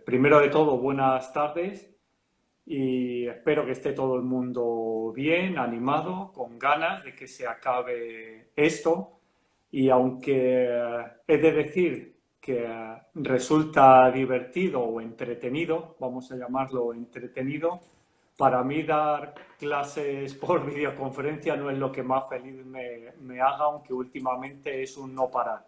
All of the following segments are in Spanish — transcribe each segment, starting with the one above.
primero de todo, buenas tardes y espero que esté todo el mundo bien, animado, con ganas de que se acabe esto. Y aunque he de decir que resulta divertido o entretenido, vamos a llamarlo entretenido, para mí dar clases por videoconferencia no es lo que más feliz me haga, aunque últimamente es un no parar.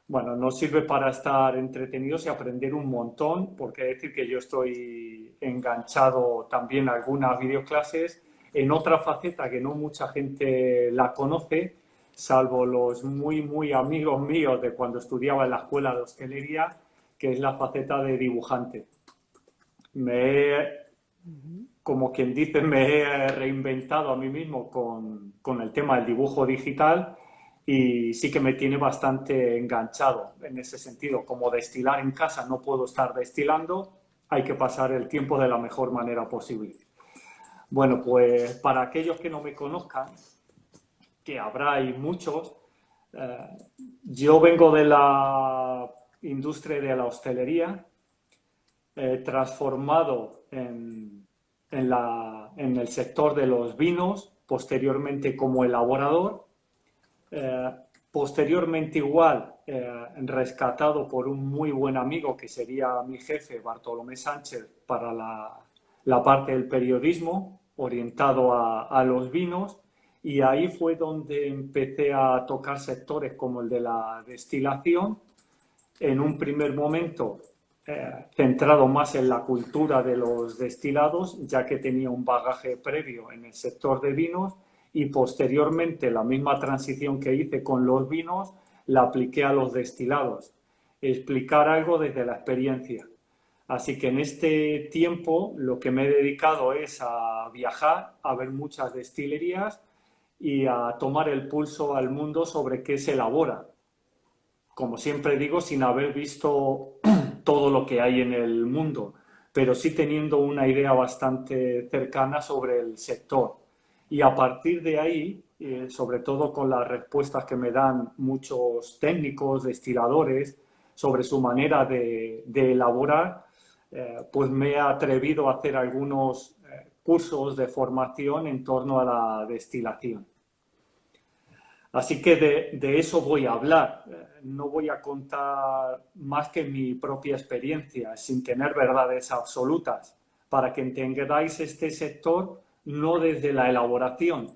Bueno, nos sirve para estar entretenidos y aprender un montón, porque decir que yo estoy enganchado también a algunas videoclases en otra faceta que no mucha gente la conoce, salvo los muy amigos míos de cuando estudiaba en la escuela de hostelería, que es la faceta de dibujante. Me he, como quien dice, me he reinventado a mí mismo con el tema del dibujo digital y sí que me tiene bastante enganchado en ese sentido. Como destilar en casa no puedo estar destilando, hay que pasar el tiempo de la mejor manera posible. Bueno, pues para aquellos que no me conozcan, que habrá y muchos, eh, yo vengo de la industria de la hostelería, transformado en el sector de los vinos, posteriormente como elaborador, eh, posteriormente igual rescatado por un muy buen amigo que sería mi jefe, Bartolomé Sánchez, para la parte del periodismo orientado a los vinos, y ahí fue donde empecé a tocar sectores como el de la destilación, en un primer momento centrado más en la cultura de los destilados, ya que tenía un bagaje previo en el sector de vinos, y posteriormente la misma transición que hice con los vinos la apliqué a los destilados. Explicar algo desde la experiencia. Así que en este tiempo lo que me he dedicado es a viajar, a ver muchas destilerías y a tomar el pulso al mundo sobre qué se elabora, como siempre digo, sin haber visto todo lo que hay en el mundo, pero sí teniendo una idea bastante cercana sobre el sector. Y a partir de ahí, sobre todo con las respuestas que me dan muchos técnicos, destiladores, sobre su manera de elaborar, pues me he atrevido a hacer algunos cursos de formación en torno a la destilación. Así que de eso voy a hablar. No voy a contar más que mi propia experiencia, sin tener verdades absolutas, para que entendáis este sector no desde la elaboración,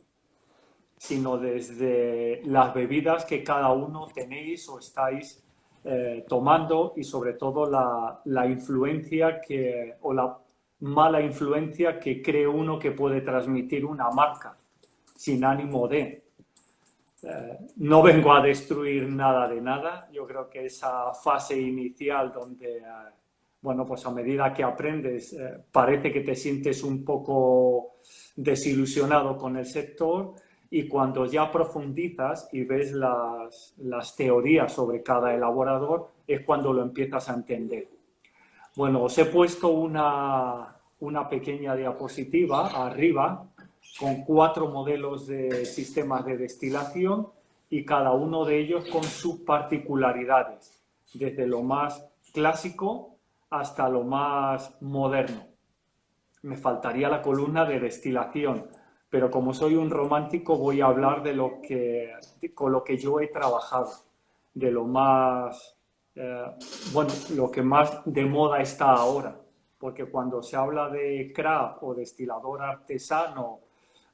sino desde las bebidas que cada uno tenéis o estáis tomando, y sobre todo la influencia o la mala influencia que cree uno que puede transmitir una marca, sin ánimo de. No vengo a destruir nada de nada. Yo creo que esa fase inicial donde, bueno, pues a medida que aprendes, parece que te sientes un poco desilusionado con el sector, y cuando ya profundizas y ves las teorías sobre cada elaborador es cuando lo empiezas a entender. Bueno, os he puesto una pequeña diapositiva arriba con 4 modelos de sistemas de destilación, y cada uno de ellos con sus particularidades, desde lo más clásico hasta lo más moderno. Me faltaría la columna de destilación, pero como soy un romántico voy a hablar con lo que yo he trabajado, de lo más, bueno, lo que más de moda está ahora, porque cuando se habla de craft o destilador artesano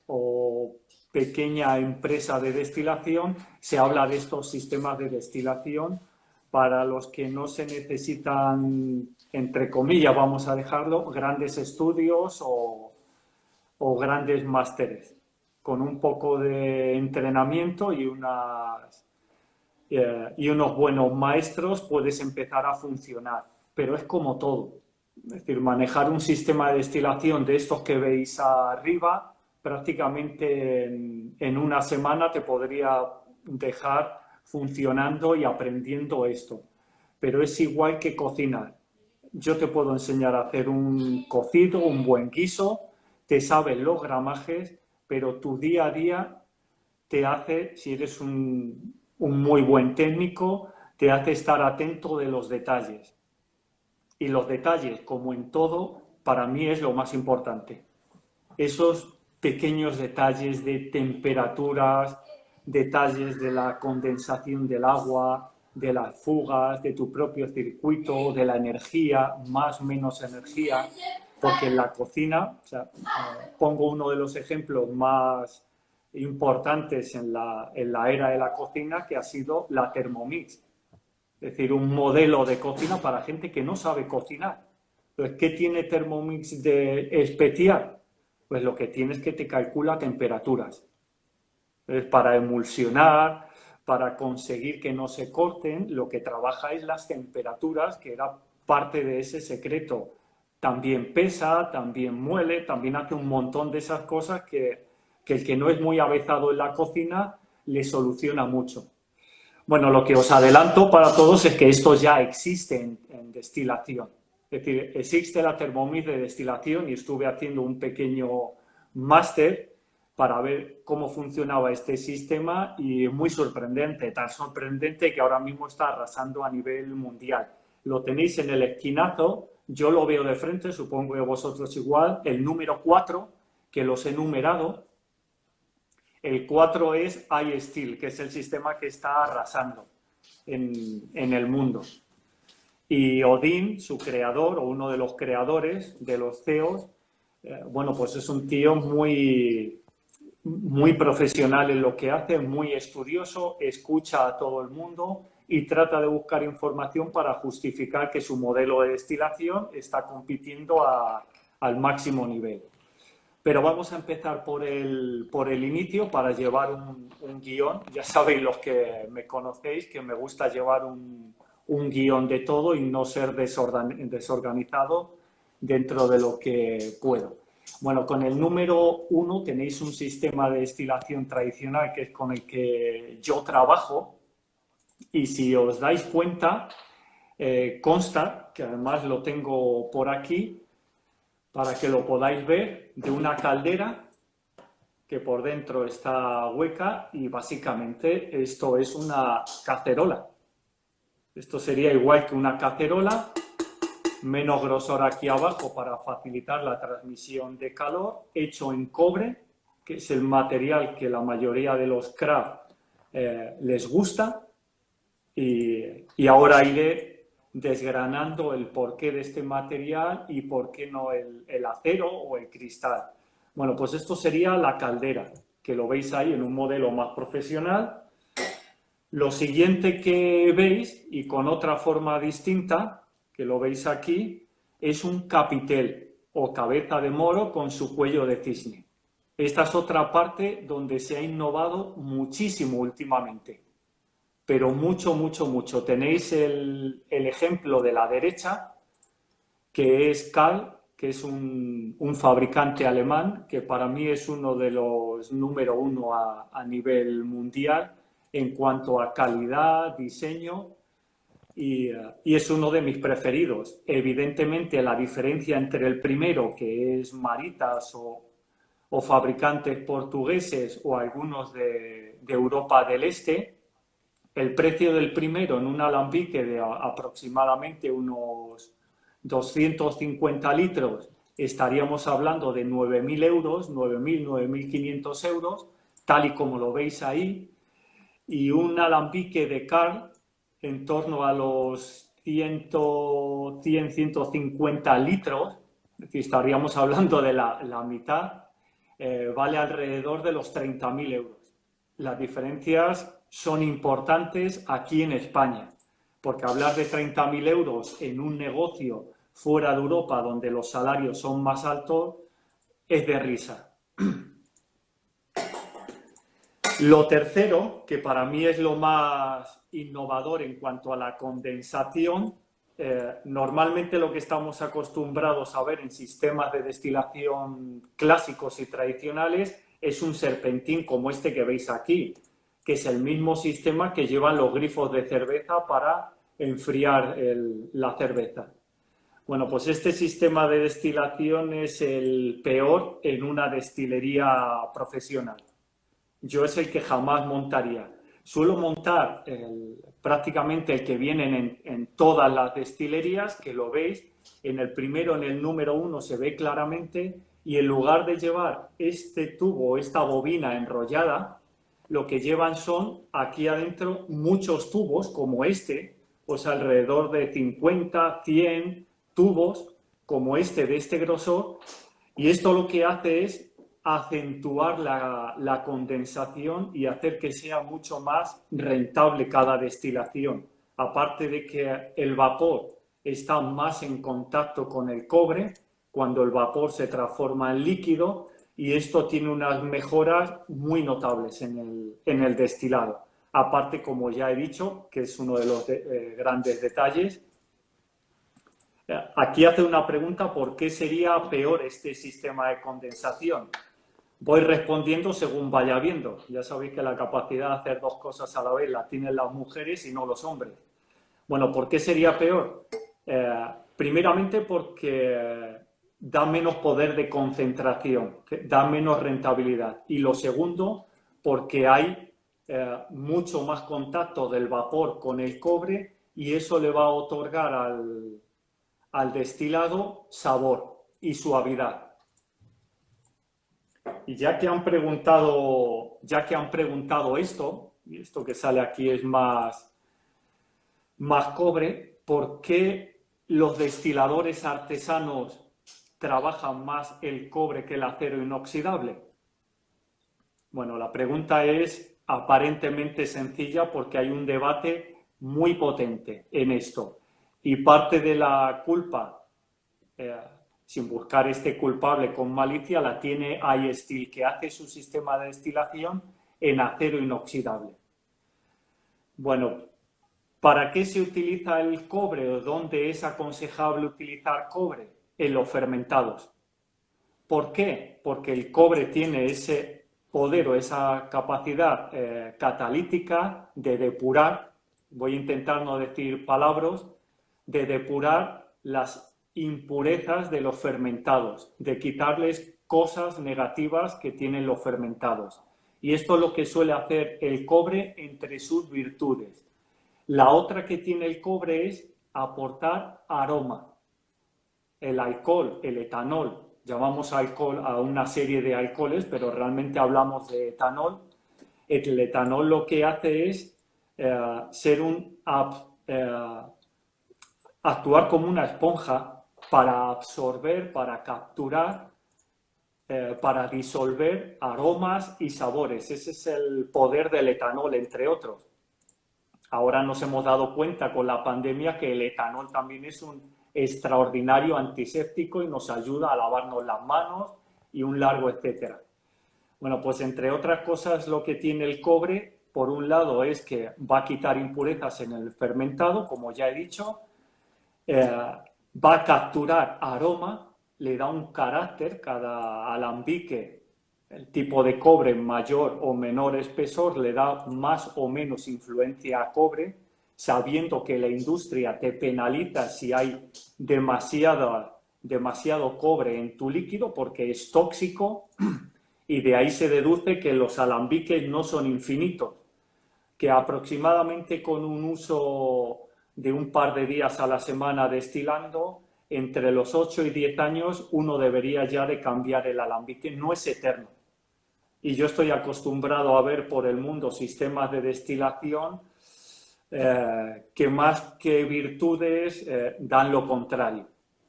o pequeña empresa de destilación, se habla de estos sistemas de destilación para los que no se necesitan, entre comillas, vamos a dejarlo, grandes estudios o grandes másteres. Con un poco de entrenamiento y unos buenos maestros puedes empezar a funcionar. Pero es como todo. Es decir, manejar un sistema de destilación de estos que veis arriba, prácticamente en una semana te podría dejar funcionando y aprendiendo esto. Pero es igual que cocinar. Yo te puedo enseñar a hacer un cocido, un buen guiso, te sabes los gramajes, pero tu día a día te hace, si eres un muy buen técnico, te hace estar atento de los detalles. Y los detalles, como en todo, para mí es lo más importante. Esos pequeños detalles de temperaturas, detalles de la condensación del agua, de las fugas, de tu propio circuito, de la energía, más o menos energía, porque en la cocina, o sea, pongo uno de los ejemplos más importantes en la era de la cocina, que ha sido la Thermomix. Es decir, un modelo de cocina para gente que no sabe cocinar. Entonces, ¿qué tiene Thermomix de especial? Pues lo que tiene es que te calcula temperaturas. Entonces, para emulsionar, para conseguir que no se corten, lo que trabaja es las temperaturas, que era parte de ese secreto. También pesa, también muele, también hace un montón de esas cosas que el que no es muy avezado en la cocina le soluciona mucho. Bueno, lo que os adelanto para todos es que esto ya existe en destilación. Es decir, existe la Thermomix de destilación y estuve haciendo un pequeño máster para ver cómo funcionaba este sistema y es muy sorprendente, tan sorprendente que ahora mismo está arrasando a nivel mundial. Lo tenéis en el esquinazo, yo lo veo de frente, supongo que vosotros igual, el número 4, que los he numerado. El 4 es iSteel, que es el sistema que está arrasando en el mundo. Y Odin, su creador, o uno de los creadores, de los CEOs, bueno, pues es un tío muy profesional en lo que hace, muy estudioso, escucha a todo el mundo y trata de buscar información para justificar que su modelo de destilación está compitiendo al máximo nivel. Pero vamos a empezar por el inicio para llevar un guión. Ya sabéis los que me conocéis que me gusta llevar un guión de todo y no ser desorganizado dentro de lo que puedo. Bueno, con el número 1 tenéis un sistema de destilación tradicional que es con el que yo trabajo y si os dais cuenta, consta, que además lo tengo por aquí, para que lo podáis ver, de una caldera que por dentro está hueca y básicamente esto es una cacerola. Esto sería igual que una cacerola, menos grosor aquí abajo para facilitar la transmisión de calor, hecho en cobre, que es el material que la mayoría de los craft les gusta. Y ahora iré desgranando el porqué de este material y por qué no el acero o el cristal. Bueno, pues esto sería la caldera, que lo veis ahí en un modelo más profesional. Lo siguiente que veis, y con otra forma distinta, que lo veis aquí, es un capitel o cabeza de moro con su cuello de cisne. Esta es otra parte donde se ha innovado muchísimo últimamente. Pero mucho, mucho, mucho. Tenéis el ejemplo de la derecha, que es Carl, que es un fabricante alemán, que para mí es uno de los número 1 a nivel mundial en cuanto a calidad, diseño, y es uno de mis preferidos. Evidentemente, la diferencia entre el primero, que es Maritas o fabricantes portugueses o algunos de Europa del Este, el precio del primero en un alambique de aproximadamente unos 250 litros, estaríamos hablando de 9.000 euros, 9.000, 9.500 euros, tal y como lo veis ahí, y un alambique de Carl en torno a los 100, 150 litros, es decir, estaríamos hablando de la mitad, vale alrededor de los 30.000 euros. Las diferencias son importantes aquí en España, porque hablar de 30.000 euros en un negocio fuera de Europa donde los salarios son más altos es de risa. Lo tercero, que para mí es lo más innovador en cuanto a la condensación, normalmente lo que estamos acostumbrados a ver en sistemas de destilación clásicos y tradicionales es un serpentín como este que veis aquí, que es el mismo sistema que llevan los grifos de cerveza para enfriar la cerveza. Bueno, pues este sistema de destilación es el peor en una destilería profesional. Yo es el que jamás montaría. suelo montar prácticamente el que vienen en todas las destilerías, que lo veis. En el primero, en el número 1, se ve claramente, y en lugar de llevar este tubo, esta bobina enrollada, lo que llevan son aquí adentro muchos tubos como este, pues alrededor de 50, 100 tubos como este, de este grosor, y esto lo que hace es acentuar la condensación y hacer que sea mucho más rentable cada destilación. Aparte de que el vapor está más en contacto con el cobre cuando el vapor se transforma en líquido, y esto tiene unas mejoras muy notables en el destilado. Aparte, como ya he dicho, que es uno de los grandes detalles, aquí hace una pregunta: ¿por qué sería peor este sistema de condensación? Voy respondiendo según vaya viendo. Ya sabéis que la capacidad de hacer dos cosas a la vez la tienen las mujeres y no los hombres. Bueno, ¿por qué sería peor? Primeramente porque da menos poder de concentración, da menos rentabilidad. Y lo segundo, porque hay mucho más contacto del vapor con el cobre, y eso le va a otorgar al destilado sabor y suavidad. Y ya que han preguntado esto, y esto que sale aquí es más cobre, ¿por qué los destiladores artesanos trabajan más el cobre que el acero inoxidable? Bueno, la pregunta es aparentemente sencilla, porque hay un debate muy potente en esto. Y parte de la culpa, sin buscar este culpable con malicia, la tiene iSteel, que hace su sistema de destilación en acero inoxidable. Bueno, ¿para qué se utiliza el cobre o dónde es aconsejable utilizar cobre? En los fermentados. ¿Por qué? Porque el cobre tiene ese poder o esa capacidad catalítica de depurar, voy a intentar no decir palabras, de depurar las impurezas de los fermentados, de quitarles cosas negativas que tienen los fermentados. Y esto es lo que suele hacer el cobre entre sus virtudes. La otra que tiene el cobre es aportar aroma. El alcohol, el etanol, llamamos alcohol a una serie de alcoholes, pero realmente hablamos de etanol. El etanol lo que hace es actuar como una esponja para absorber, para capturar, para disolver aromas y sabores. Ese es el poder del etanol, entre otros. Ahora nos hemos dado cuenta con la pandemia que el etanol también es un extraordinario antiséptico y nos ayuda a lavarnos las manos y un largo etcétera. Bueno, pues entre otras cosas, lo que tiene el cobre, por un lado, es que va a quitar impurezas en el fermentado, como ya he dicho, va a capturar aroma, le da un carácter, cada alambique, el tipo de cobre mayor o menor espesor le da más o menos influencia a cobre, sabiendo que la industria te penaliza si hay demasiado cobre en tu líquido porque es tóxico, y de ahí se deduce que los alambiques no son infinitos, que aproximadamente con un uso de un par de días a la semana destilando, entre los 8 y 10 años uno debería ya de cambiar el alambique, no es eterno. Y yo estoy acostumbrado a ver por el mundo sistemas de destilación que más que virtudes dan lo contrario.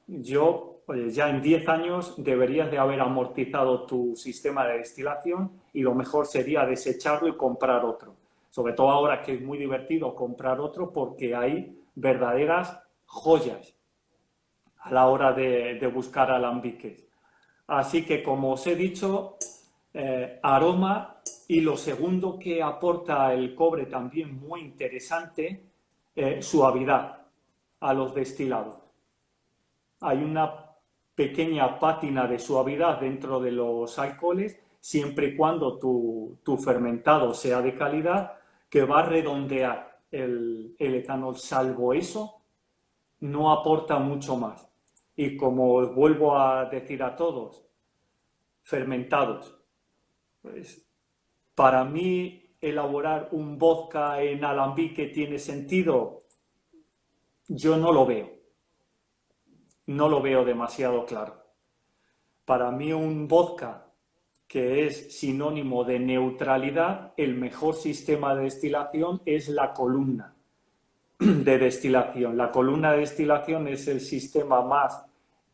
Ya en 10 años deberías de haber amortizado tu sistema de destilación, y lo mejor sería desecharlo y comprar otro. Sobre todo ahora que es muy divertido comprar otro, porque hay verdaderas joyas a la hora de buscar alambiques. Así que, como os he dicho, aroma, y lo segundo que aporta el cobre también muy interesante, suavidad a los destilados. Hay una pequeña pátina de suavidad dentro de los alcoholes, siempre y cuando tu fermentado sea de calidad, que va a redondear el etanol. Salvo eso, no aporta mucho más. Y como os vuelvo a decir a todos, fermentados. Pues, para mí, elaborar un vodka en alambique tiene sentido? Yo no lo veo. No lo veo demasiado claro. Para mí un vodka que es sinónimo de neutralidad, el mejor sistema de destilación es la columna de destilación. La columna de destilación es el sistema más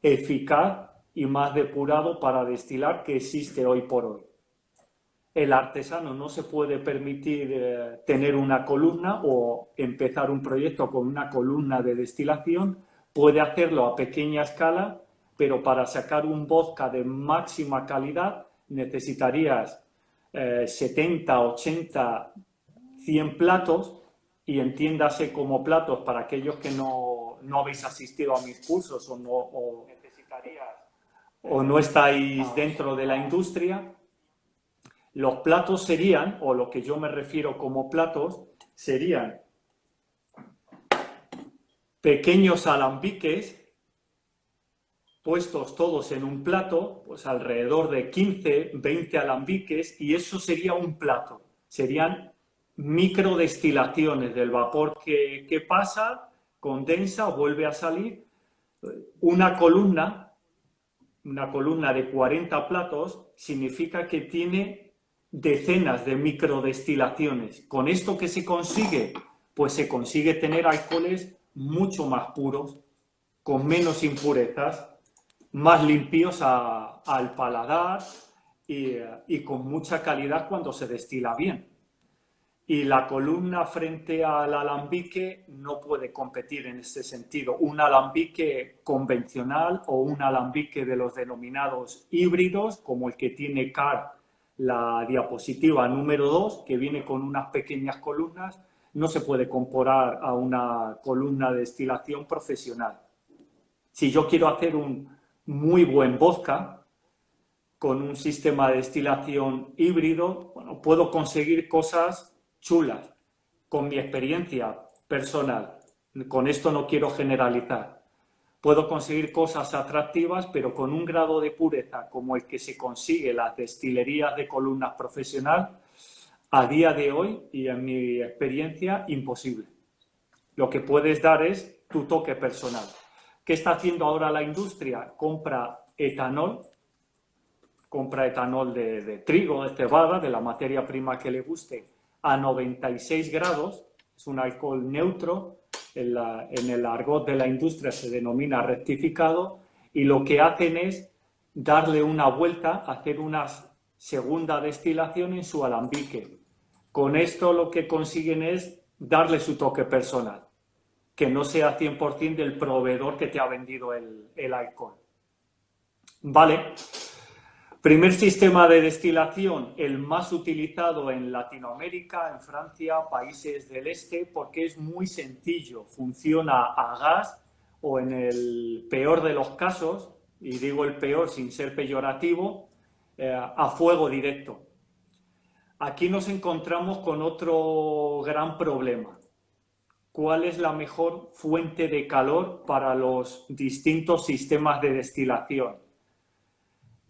eficaz y más depurado para destilar que existe hoy por hoy. El artesano no se puede permitir tener una columna o empezar un proyecto con una columna de destilación, puede hacerlo a pequeña escala, pero para sacar un vodka de máxima calidad necesitarías 70, 80, 100 platos, y entiéndase como platos para aquellos que no habéis asistido a mis cursos o no estáis dentro de la industria. Los platos serían, o lo que yo me refiero como platos, serían pequeños alambiques puestos todos en un plato, pues alrededor de 15, 20 alambiques, y eso sería un plato. Serían microdestilaciones del vapor que pasa, condensa, vuelve a salir. Una columna de 40 platos significa que tiene decenas de microdestilaciones. ¿Con esto qué se consigue? Pues se consigue tener alcoholes mucho más puros, con menos impurezas, más limpios al paladar y con mucha calidad cuando se destila bien. Y la columna frente al alambique no puede competir en este sentido. Un alambique convencional o un alambique de los denominados híbridos, como el que tiene CAR, la diapositiva número 2, que viene con unas pequeñas columnas, no se puede comparar a una columna de destilación profesional. Si yo quiero hacer un muy buen vodka con un sistema de destilación híbrido, bueno, puedo conseguir cosas chulas, con mi experiencia personal. Con esto no quiero generalizar. Puedo conseguir cosas atractivas, pero con un grado de pureza como el que se consigue en las destilerías de columnas profesional, a día de hoy, y en mi experiencia, imposible. Lo que puedes dar es tu toque personal. ¿Qué está haciendo ahora la industria? Compra etanol de trigo, de cebada, de la materia prima que le guste, a 96 grados, es un alcohol neutro, en el argot de la industria se denomina rectificado, y lo que hacen es darle una vuelta, hacer una segunda destilación en su alambique. Con esto lo que consiguen es darle su toque personal, que no sea 100% del proveedor que te ha vendido el alcohol. Vale. Primer sistema de destilación, el más utilizado en Latinoamérica, en Francia, países del este, porque es muy sencillo. Funciona a gas o, en el peor de los casos, y digo el peor sin ser peyorativo, a fuego directo. Aquí nos encontramos con otro gran problema. ¿Cuál es la mejor fuente de calor para los distintos sistemas de destilación?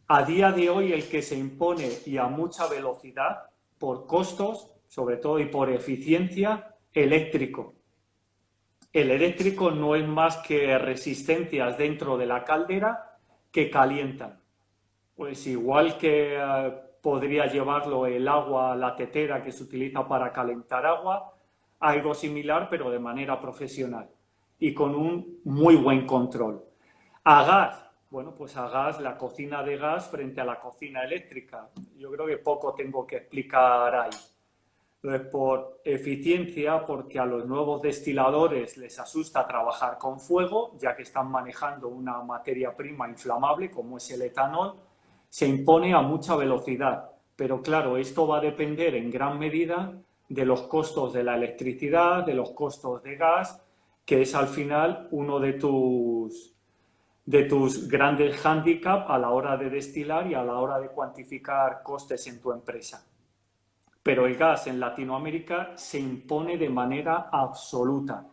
A día de hoy el que se impone, y a mucha velocidad, por costos, sobre todo, y por eficiencia, eléctrico. El eléctrico no es más que resistencias dentro de la caldera que calientan. Pues igual que podría llevarlo el agua, la tetera que se utiliza para calentar agua, algo similar pero de manera profesional y con un muy buen control. A gas. Bueno, pues a gas, la cocina de gas frente a la cocina eléctrica. Yo creo que poco tengo que explicar ahí. Entonces, por eficiencia, porque a los nuevos destiladores les asusta trabajar con fuego, ya que están manejando una materia prima inflamable como es el etanol, se impone a mucha velocidad. Pero claro, esto va a depender en gran medida de los costos de la electricidad, de los costos de gas, que es al final uno de tus grandes hándicaps a la hora de destilar y a la hora de cuantificar costes en tu empresa. Pero el gas en Latinoamérica se impone de manera absoluta.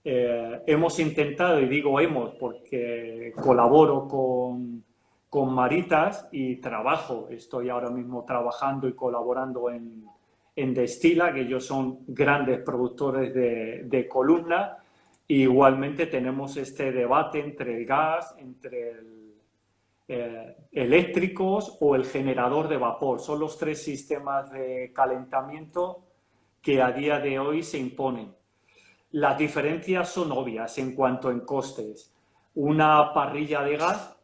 Hemos intentado, y digo hemos porque colaboro con Maritas y estoy ahora mismo trabajando y colaborando en en Destila, que ellos son grandes productores de columna. Igualmente tenemos este debate entre el gas, entre eléctricos o el generador de vapor. Son los tres sistemas de calentamiento que a día de hoy se imponen. Las diferencias son obvias en cuanto a costes. Una parrilla de gas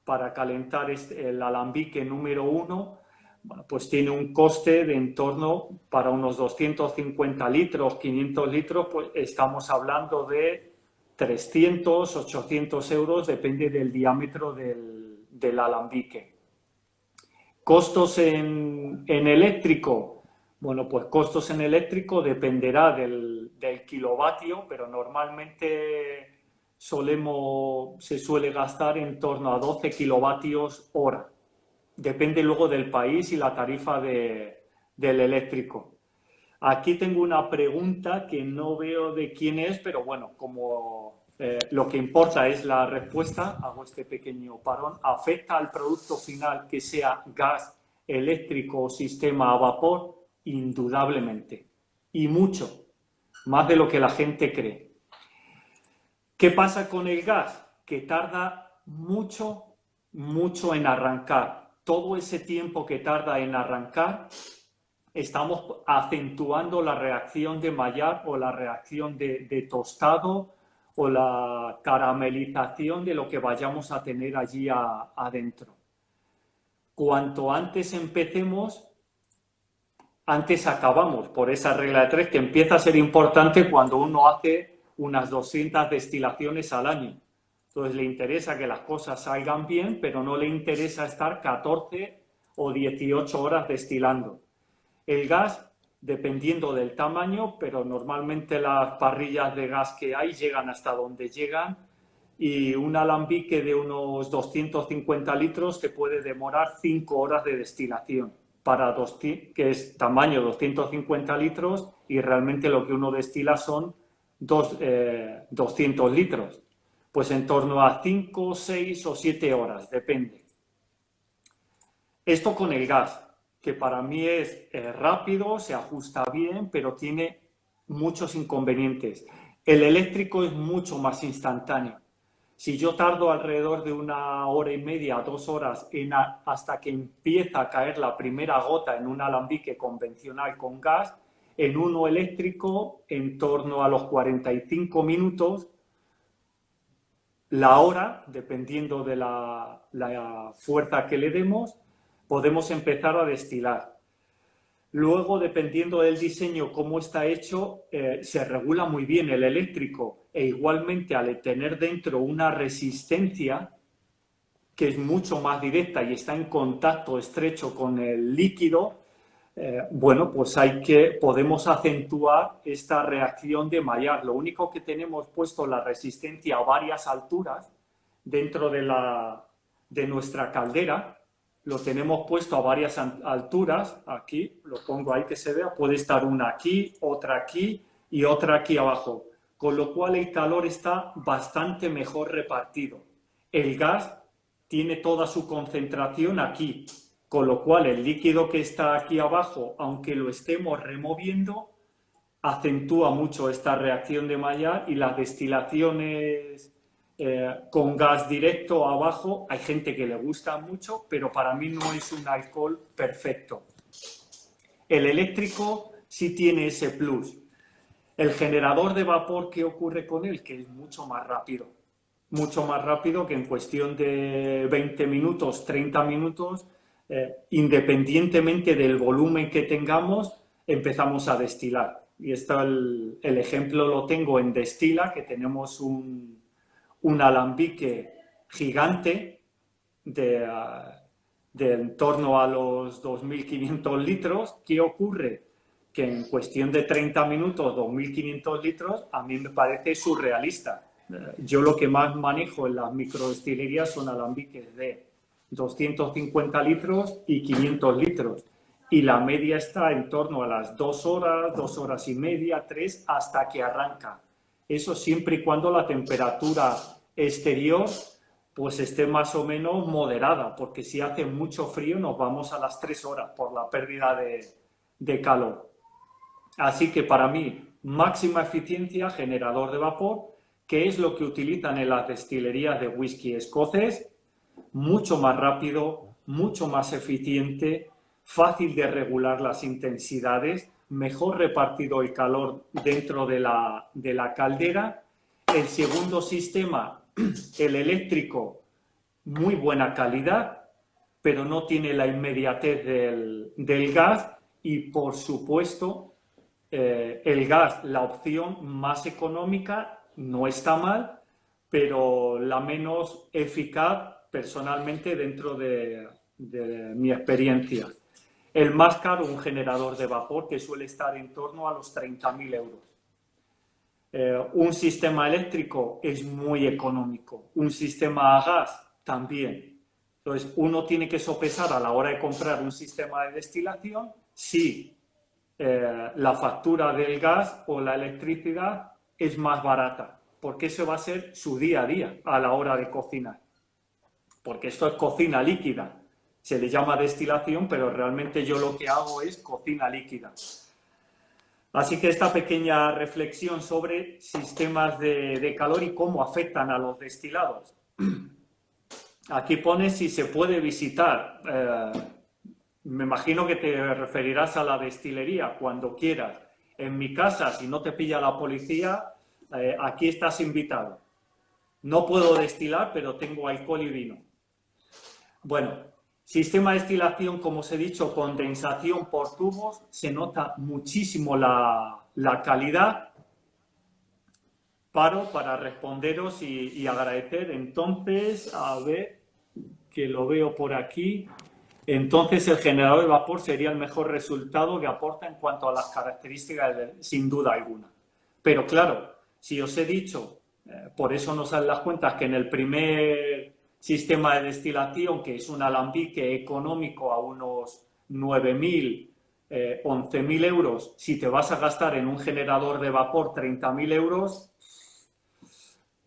para calentar el alambique número 1, bueno, pues tiene un coste de en torno para unos 250 litros, 500 litros, pues estamos hablando de 300, 800 euros, depende del diámetro del alambique. ¿Costos en eléctrico? Bueno, pues costos en eléctrico dependerá del kilovatio, pero normalmente se suele gastar en torno a 12 kilovatios hora. Depende luego del país y la tarifa del eléctrico. Aquí tengo una pregunta que no veo de quién es, pero bueno, como lo que importa es la respuesta, hago este pequeño parón. ¿Afecta al producto final que sea gas, eléctrico o sistema a vapor? Indudablemente. Y mucho, más de lo que la gente cree. ¿Qué pasa con el gas? Que tarda mucho en arrancar. Todo ese tiempo que tarda en arrancar, estamos acentuando la reacción de Maillard o la reacción de tostado o la caramelización de lo que vayamos a tener allí adentro. Cuanto antes empecemos, antes acabamos, por esa regla de 3 que empieza a ser importante cuando uno hace unas 200 destilaciones al año. Entonces le interesa que las cosas salgan bien, pero no le interesa estar 14 o 18 horas destilando. El gas, dependiendo del tamaño, pero normalmente las parrillas de gas que hay llegan hasta donde llegan y un alambique de unos 250 litros te puede demorar 5 horas de destilación, que es tamaño 250 litros y realmente lo que uno destila son 200 litros. Pues en torno a 5, 6 o 7 horas, depende. Esto con el gas, que para mí es rápido, se ajusta bien, pero tiene muchos inconvenientes. El eléctrico es mucho más instantáneo. Si yo tardo alrededor de 1 hora y media, 2 horas hasta que empieza a caer la primera gota en un alambique convencional con gas, en uno eléctrico en torno a los 45 minutos, la hora, dependiendo de la fuerza que le demos, podemos empezar a destilar. Luego, dependiendo del diseño, cómo está hecho, se regula muy bien el eléctrico e igualmente al tener dentro una resistencia que es mucho más directa y está en contacto estrecho con el líquido, bueno, pues podemos acentuar esta reacción de Maillard. Lo único que tenemos puesto la resistencia a varias alturas dentro de nuestra caldera, lo tenemos puesto a varias alturas, aquí, lo pongo ahí que se vea, puede estar una aquí y otra aquí abajo, con lo cual el calor está bastante mejor repartido. El gas tiene toda su concentración aquí, con lo cual el líquido que está aquí abajo, aunque lo estemos removiendo, acentúa mucho esta reacción de Maillard y las destilaciones con gas directo abajo, hay gente que le gusta mucho, pero para mí no es un alcohol perfecto. El eléctrico sí tiene ese plus. El generador de vapor, ¿qué ocurre con él? Que es mucho más rápido que en cuestión de 20 minutos, 30 minutos, independientemente del volumen que tengamos, empezamos a destilar. Y esto el ejemplo lo tengo en Destila, que tenemos un alambique gigante de en torno a los 2.500 litros. ¿Qué ocurre? Que en cuestión de 30 minutos, 2.500 litros, a mí me parece surrealista. Yo lo que más manejo en las microdestilerías son alambiques de 250 litros y 500 litros. Y la media está en torno a las 2 horas, 2 horas y media, 3, hasta que arranca. Eso siempre y cuando la temperatura exterior pues esté más o menos moderada, porque si hace mucho frío nos vamos a las 3 horas por la pérdida de calor. Así que para mí, máxima eficiencia, generador de vapor, que es lo que utilizan en las destilerías de whisky escocés, mucho más rápido, mucho más eficiente, fácil de regular las intensidades, mejor repartido el calor dentro de la caldera. El segundo sistema, el eléctrico, muy buena calidad, pero no tiene la inmediatez del gas y, por supuesto, el gas, la opción más económica, no está mal, pero la menos eficaz personalmente dentro de mi experiencia. El más caro, un generador de vapor que suele estar en torno a los 30.000 euros. Un sistema eléctrico es muy económico, un sistema a gas también. Entonces, uno tiene que sopesar a la hora de comprar un sistema de destilación si la factura del gas o la electricidad es más barata, porque eso va a ser su día a día a la hora de cocinar. Porque esto es cocina líquida. Se le llama destilación, pero realmente yo lo que hago es cocina líquida. Así que esta pequeña reflexión sobre sistemas de calor y cómo afectan a los destilados. Aquí pone si se puede visitar. Me imagino que te referirás a la destilería cuando quieras. En mi casa, si no te pilla la policía, aquí estás invitado. No puedo destilar, pero tengo alcohol y vino. Bueno, sistema de destilación, como os he dicho, condensación por tubos, se nota muchísimo la calidad. Paro para responderos y agradecer. Entonces, a ver, que lo veo por aquí. Entonces, el generador de vapor sería el mejor resultado que aporta en cuanto a las características, sin duda alguna. Pero claro, si os he dicho, por eso no salen las cuentas, que en el primer sistema de destilación, que es un alambique económico a unos 9.000, 11.000 euros, si te vas a gastar en un generador de vapor 30.000 euros,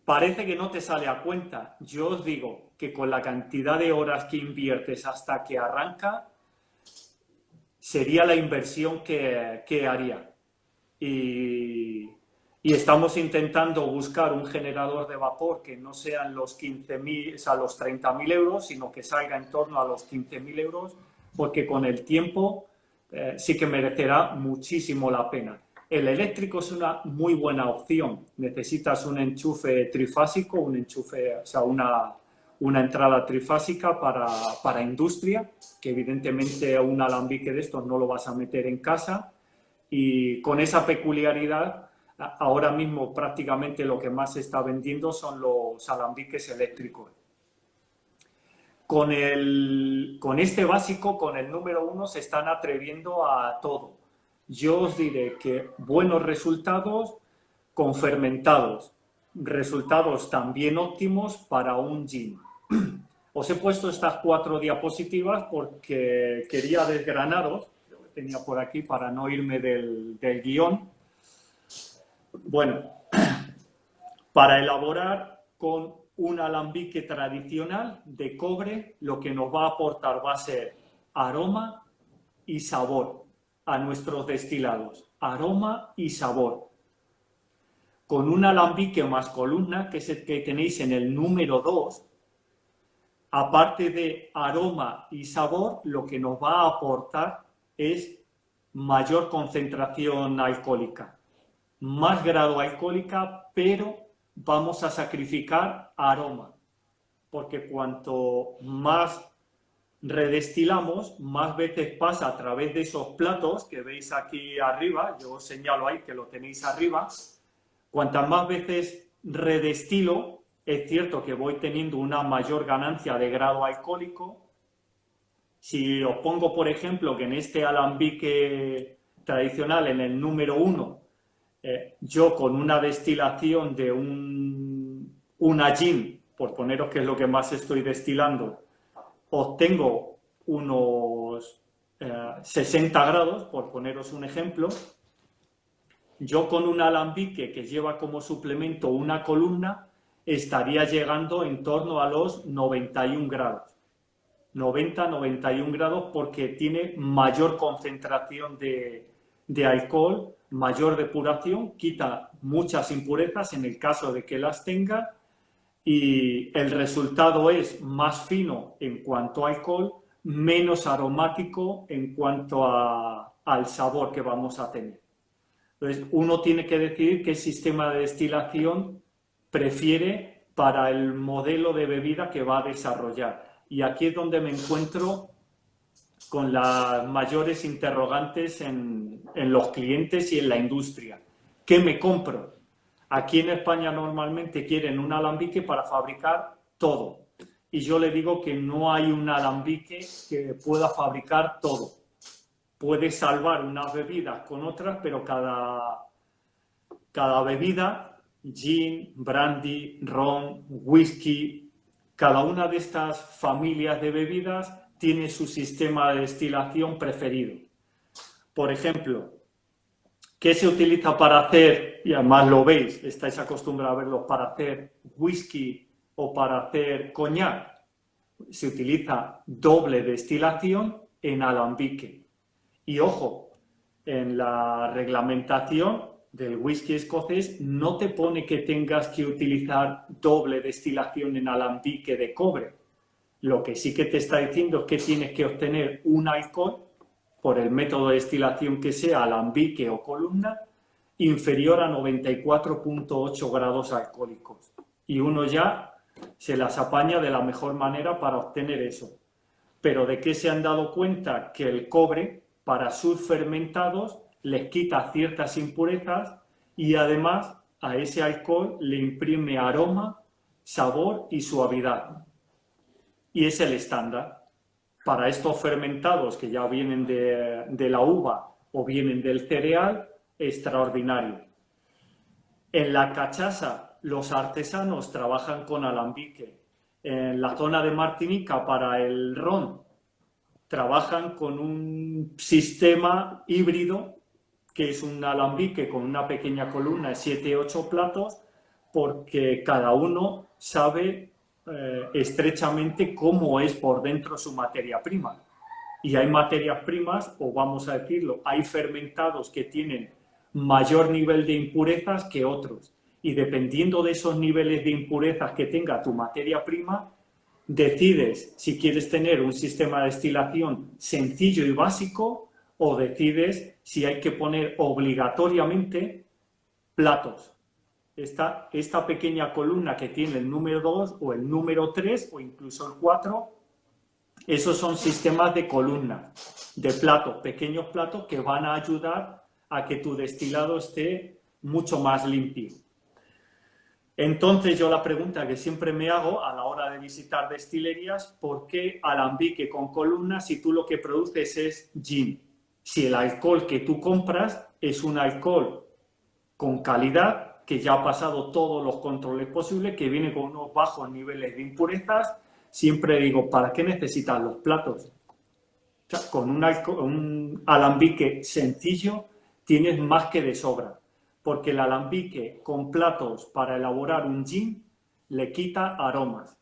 parece que no te sale a cuenta. Yo os digo que con la cantidad de horas que inviertes hasta que arranca, sería la inversión que haría. Y estamos intentando buscar un generador de vapor que no sean los 15.000, o sea, los 30.000 euros, sino que salga en torno a los 15.000 euros, porque con el tiempo sí que merecerá muchísimo la pena. El eléctrico es una muy buena opción. Necesitas un enchufe trifásico, un enchufe, o sea, una entrada trifásica para industria, que evidentemente un alambique de estos no lo vas a meter en casa. Y con esa peculiaridad, ahora mismo prácticamente lo que más se está vendiendo son los alambiques eléctricos. Con este básico, con el número 1, se están atreviendo a todo. Yo os diré que buenos resultados con fermentados, resultados también óptimos para un gin. Os he puesto estas 4 diapositivas porque quería desgranaros, lo tenía por aquí para no irme del guión. Bueno, para elaborar con un alambique tradicional de cobre, lo que nos va a aportar va a ser aroma y sabor a nuestros destilados. Aroma y sabor. Con un alambique más columna, que es el que tenéis en el número 2, aparte de aroma y sabor, lo que nos va a aportar es mayor concentración alcohólica, más grado alcohólica, pero vamos a sacrificar aroma, porque cuanto más redestilamos, más veces pasa a través de esos platos que veis aquí arriba, yo os señalo ahí que lo tenéis arriba, cuantas más veces redestilo, es cierto que voy teniendo una mayor ganancia de grado alcohólico. Si os pongo, por ejemplo, que en este alambique tradicional, en el número 1, yo con una destilación de una gin, por poneros que es lo que más estoy destilando, obtengo unos 60 grados, por poneros un ejemplo. Yo con un alambique que lleva como suplemento una columna, estaría llegando en torno a los 91 grados. 90-91 grados porque tiene mayor concentración de alcohol, mayor depuración, quita muchas impurezas en el caso de que las tenga, y el resultado es más fino en cuanto a alcohol, menos aromático en cuanto al sabor que vamos a tener. Entonces, uno tiene que decidir qué sistema de destilación prefiere para el modelo de bebida que va a desarrollar. Y aquí es donde me encuentro con las mayores interrogantes en los clientes y en la industria. ¿Qué me compro? Aquí en España normalmente quieren un alambique para fabricar todo. Y yo le digo que no hay un alambique que pueda fabricar todo. Puedes salvar unas bebidas con otras, pero cada bebida, gin, brandy, ron, whisky, cada una de estas familias de bebidas tiene su sistema de destilación preferido. Por ejemplo, ¿qué se utiliza para hacer, y además lo veis, estáis acostumbrados a verlo, para hacer whisky o para hacer coñac? Se utiliza doble destilación en alambique. Y ojo, en la reglamentación del whisky escocés no te pone que tengas que utilizar doble destilación en alambique de cobre. Lo que sí que te está diciendo es que tienes que obtener un alcohol, por el método de destilación que sea, alambique o columna, inferior a 94,8 grados alcohólicos. Y uno ya se las apaña de la mejor manera para obtener eso. Pero ¿de qué se han dado cuenta? Que el cobre, para sus fermentados, les quita ciertas impurezas y además a ese alcohol le imprime aroma, sabor y suavidad. Y es el estándar. Para estos fermentados que ya vienen de la uva o vienen del cereal, extraordinario. En la cachaza, los artesanos trabajan con alambique. En la zona de Martinica, para el ron, trabajan con un sistema híbrido, que es un alambique con una pequeña columna de 7-8 platos, porque cada uno sabe estrechamente cómo es por dentro su materia prima. Y hay materias primas, o vamos a decirlo, hay fermentados que tienen mayor nivel de impurezas que otros. Y dependiendo de esos niveles de impurezas que tenga tu materia prima, decides si quieres tener un sistema de destilación sencillo y básico o decides si hay que poner obligatoriamente platos. Esta pequeña columna que tiene el número 2 o el número 3 o incluso el 4, esos son sistemas de columnas, de platos, pequeños platos que van a ayudar a que tu destilado esté mucho más limpio. Entonces yo la pregunta que siempre me hago a la hora de visitar destilerías, ¿por qué alambique con columnas si tú lo que produces es gin? Si el alcohol que tú compras es un alcohol con calidad, que ya ha pasado todos los controles posibles, que viene con unos bajos niveles de impurezas, siempre digo, ¿para qué necesitas los platos? O sea, con un alambique sencillo tienes más que de sobra, porque el alambique con platos para elaborar un gin le quita aromas.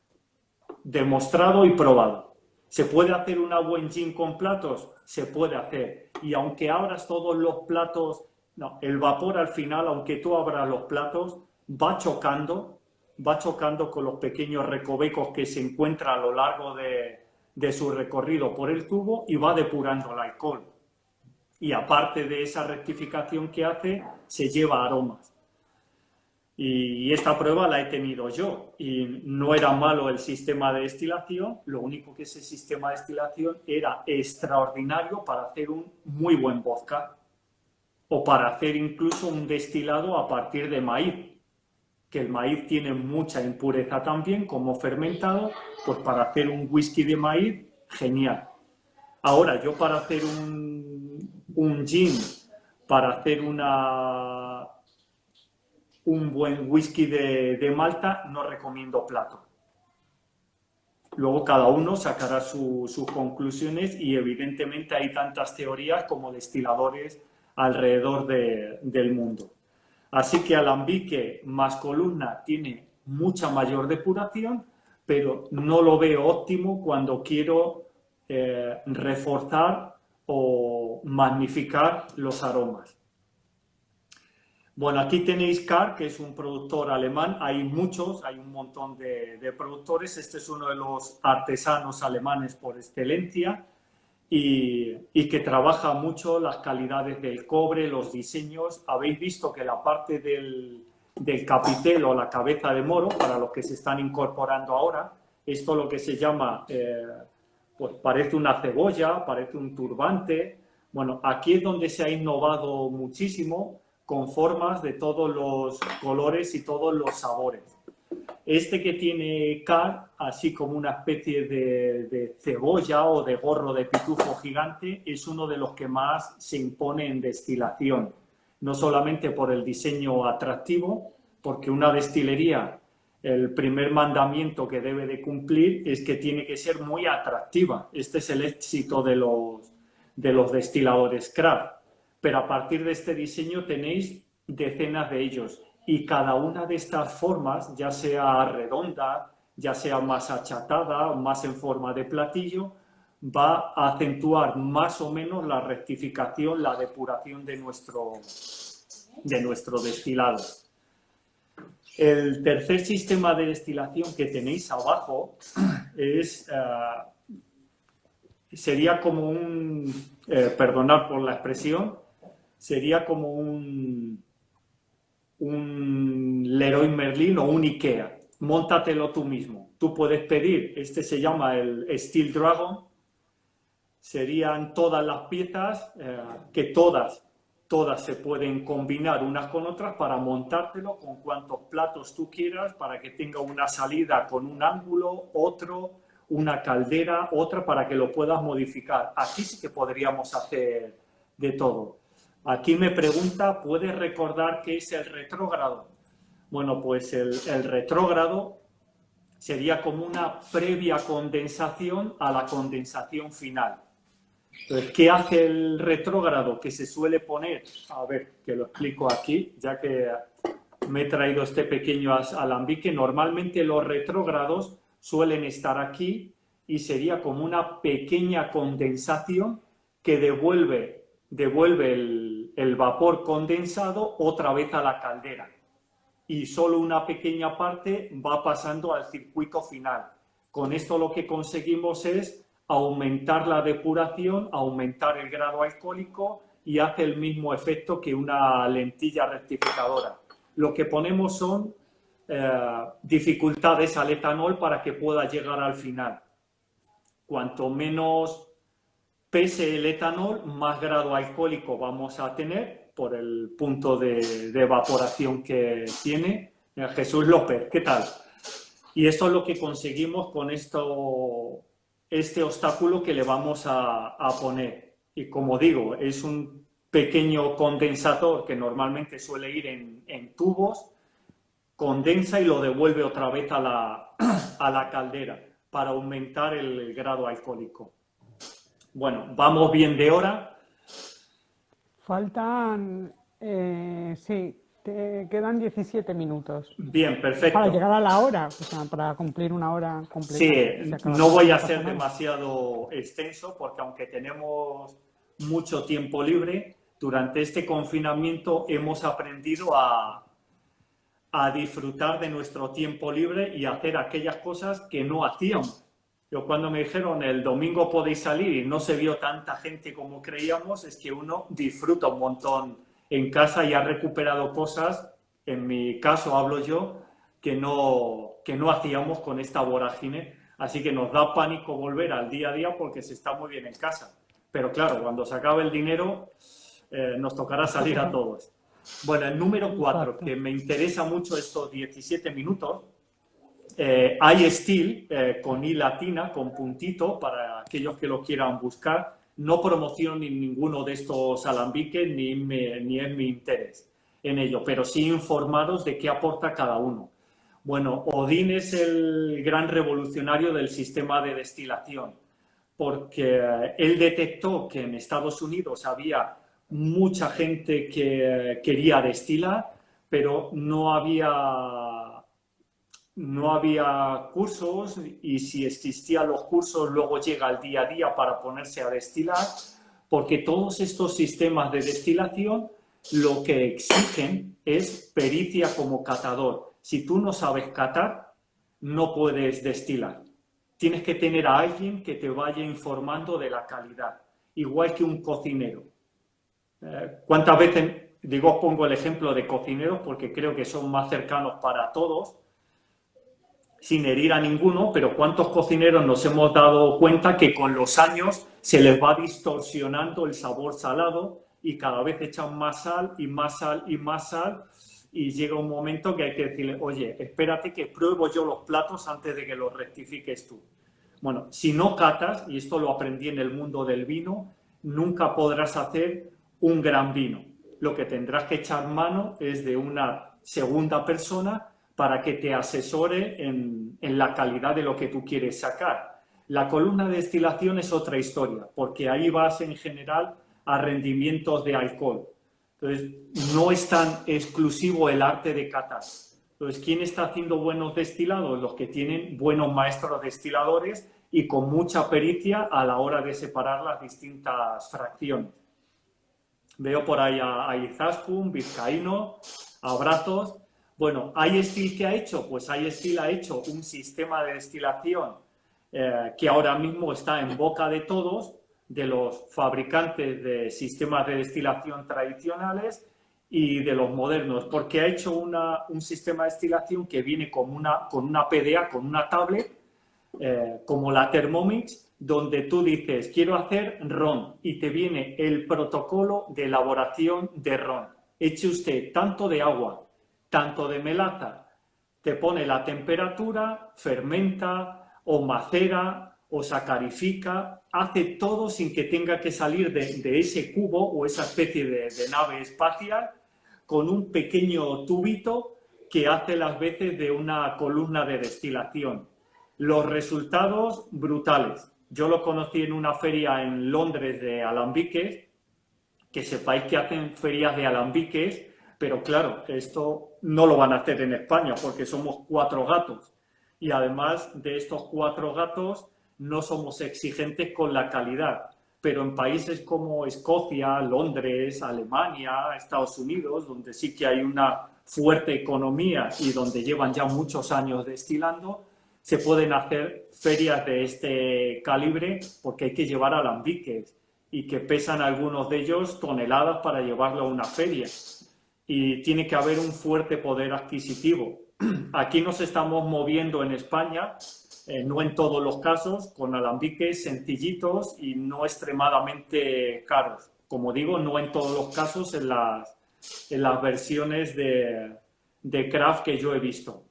Demostrado y probado. ¿Se puede hacer una buen gin con platos? Se puede hacer. Y aunque abras todos los platos, no, el vapor al final, aunque tú abras los platos, va chocando con los pequeños recovecos que se encuentran a lo largo de su recorrido por el tubo y va depurando el alcohol. Y aparte de esa rectificación que hace, se lleva aromas. Y esta prueba la he tenido yo y no era malo el sistema de destilación, lo único que ese sistema de destilación era extraordinario para hacer un muy buen vodka o para hacer incluso un destilado a partir de maíz, que el maíz tiene mucha impureza también como fermentado, pues para hacer un whisky de maíz, genial. Ahora, yo para hacer un gin, para hacer un buen whisky de Malta, no recomiendo plato. Luego cada uno sacará sus conclusiones y evidentemente hay tantas teorías como destiladores alrededor del mundo. Así que alambique más columna tiene mucha mayor depuración, pero no lo veo óptimo cuando quiero reforzar o magnificar los aromas. Bueno, aquí tenéis CAR, que es un productor alemán. Hay muchos, hay un montón de productores. Este es uno de los artesanos alemanes por excelencia y que trabaja mucho las calidades del cobre, los diseños. Habéis visto que la parte del capitel o la cabeza de moro, para los que se están incorporando ahora, esto lo que se llama, pues parece una cebolla, parece un turbante. Bueno, aquí es donde se ha innovado muchísimo, con formas de todos los colores y todos los sabores. Este que tiene CAR, así como una especie de cebolla o de gorro de pitufo gigante, es uno de los que más se impone en destilación. No solamente por el diseño atractivo, porque una destilería, el primer mandamiento que debe de cumplir es que tiene que ser muy atractiva. Este es el éxito de los destiladores craft. Pero a partir de este diseño tenéis decenas de ellos. Y cada una de estas formas, ya sea redonda, ya sea más achatada o más en forma de platillo, va a acentuar más o menos la rectificación, la depuración de nuestro destilado. El tercer sistema de destilación que tenéis abajo sería como un, perdonad por la expresión, sería como un Leroy Merlin o un IKEA. Móntatelo tú mismo. Tú puedes pedir, este se llama el Steel Dragon, serían todas las piezas que todas se pueden combinar unas con otras para montártelo con cuantos platos tú quieras, para que tenga una salida con un ángulo, otro, una caldera, otra, para que lo puedas modificar. Aquí sí que podríamos hacer de todo. Aquí me pregunta, ¿puedes recordar qué es el retrógrado? Bueno, pues el retrógrado sería como una previa condensación a la condensación final. Entonces, ¿qué hace el retrógrado? Que se suele poner, a ver, que lo explico aquí, ya que me he traído este pequeño alambique. Normalmente los retrógrados suelen estar aquí y sería como una pequeña condensación que devuelve el vapor condensado otra vez a la caldera. Y solo una pequeña parte va pasando al circuito final. Con esto lo que conseguimos es aumentar la depuración, aumentar el grado alcohólico y hace el mismo efecto que una lentilla rectificadora. Lo que ponemos son dificultades al etanol para que pueda llegar al final. Cuanto menos pese el etanol, más grado alcohólico vamos a tener por el punto de evaporación que tiene. Jesús López, ¿qué tal? Y esto es lo que conseguimos con este obstáculo que le vamos a poner. Y como digo, es un pequeño condensador que normalmente suele ir en tubos, condensa y lo devuelve otra vez a la caldera para aumentar el grado alcohólico. Bueno, vamos bien de hora. Faltan, sí, te quedan 17 minutos. Bien, perfecto. Para llegar a la hora, o sea, para cumplir una hora completa. Sí, no voy a ser demasiado extenso porque aunque tenemos mucho tiempo libre, durante este confinamiento hemos aprendido a disfrutar de nuestro tiempo libre y hacer aquellas cosas que no hacíamos. Yo cuando me dijeron el domingo podéis salir y no se vio tanta gente como creíamos, es que uno disfruta un montón en casa y ha recuperado cosas, en mi caso hablo yo, que no hacíamos con esta vorágine. Así que nos da pánico volver al día a día porque se está muy bien en casa. Pero claro, cuando se acabe el dinero nos tocará salir a todos. Bueno, el número 4, que me interesa mucho estos 17 minutos, iSteel, con I latina, con puntito, para aquellos que lo quieran buscar. No promociono ninguno de estos alambiques, ni es mi interés en ello, pero sí informaros de qué aporta cada uno. Bueno, Odin es el gran revolucionario del sistema de destilación, porque él detectó que en Estados Unidos había mucha gente que quería destilar, pero no había cursos, y si existían los cursos luego llega al día a día para ponerse a destilar, porque todos estos sistemas de destilación lo que exigen es pericia como catador. Si tú no sabes catar, no puedes destilar. Tienes que tener a alguien que te vaya informando de la calidad, igual que un cocinero. ¿Cuántas veces, digo, os pongo el ejemplo de cocineros porque creo que son más cercanos para todos, sin herir a ninguno, pero cuántos cocineros nos hemos dado cuenta que con los años se les va distorsionando el sabor salado y cada vez echan más sal y más sal y más sal y llega un momento que hay que decirle, oye, espérate que pruebo yo los platos antes de que los rectifiques tú. Bueno, si no catas, y esto lo aprendí en el mundo del vino, nunca podrás hacer un gran vino. Lo que tendrás que echar mano es de una segunda persona para que te asesore en la calidad de lo que tú quieres sacar. La columna de destilación es otra historia, porque ahí vas en general a rendimientos de alcohol. Entonces, no es tan exclusivo el arte de catar. Entonces, ¿quién está haciendo buenos destilados? Los que tienen buenos maestros destiladores y con mucha pericia a la hora de separar las distintas fracciones. Veo por ahí a Izaskun, Vizcaíno, abrazos. Bueno, ¿iStill qué ha hecho? Pues iStill ha hecho un sistema de destilación que ahora mismo está en boca de todos, de los fabricantes de sistemas de destilación tradicionales y de los modernos, porque ha hecho un sistema de destilación que viene con una PDA, con una tablet, como la Thermomix, donde tú dices, quiero hacer ron, y te viene el protocolo de elaboración de ron. Eche usted tanto de agua, tanto de melaza, te pone la temperatura, fermenta o macera o sacarifica, hace todo sin que tenga que salir de ese cubo o esa especie de nave espacial con un pequeño tubito que hace las veces de una columna de destilación. Los resultados brutales. Yo lo conocí en una feria en Londres de alambiques, que sepáis que hacen ferias de alambiques, pero claro, esto no lo van a hacer en España porque somos 4 gatos. Y además de estos 4 gatos, no somos exigentes con la calidad. Pero en países como Escocia, Londres, Alemania, Estados Unidos, donde sí que hay una fuerte economía y donde llevan ya muchos años destilando, se pueden hacer ferias de este calibre porque hay que llevar alambiques y que pesan algunos de ellos toneladas para llevarlo a una feria. Y tiene que haber un fuerte poder adquisitivo. Aquí nos estamos moviendo en España, no en todos los casos, con alambiques sencillitos y no extremadamente caros. Como digo, no en todos los casos en las versiones de craft que yo he visto.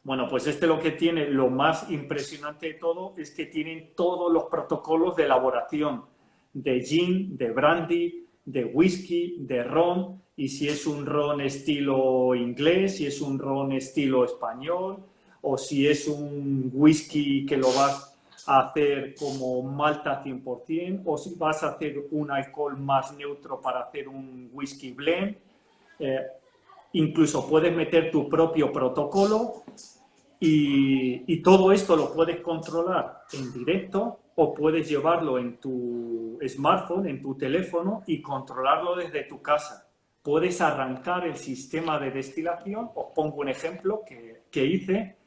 Bueno, pues lo que tiene, lo más impresionante de todo, es que tienen todos los protocolos de elaboración de gin, de brandy, de whisky, de ron, y si es un ron estilo inglés, si es un ron estilo español, o si es un whisky que lo vas a hacer como malta 100%, o si vas a hacer un alcohol más neutro para hacer un whisky blend. Incluso puedes meter tu propio protocolo y todo esto lo puedes controlar en directo o puedes llevarlo en tu smartphone, en tu teléfono y controlarlo desde tu casa. Puedes arrancar el sistema de destilación. Os pongo un ejemplo que hice.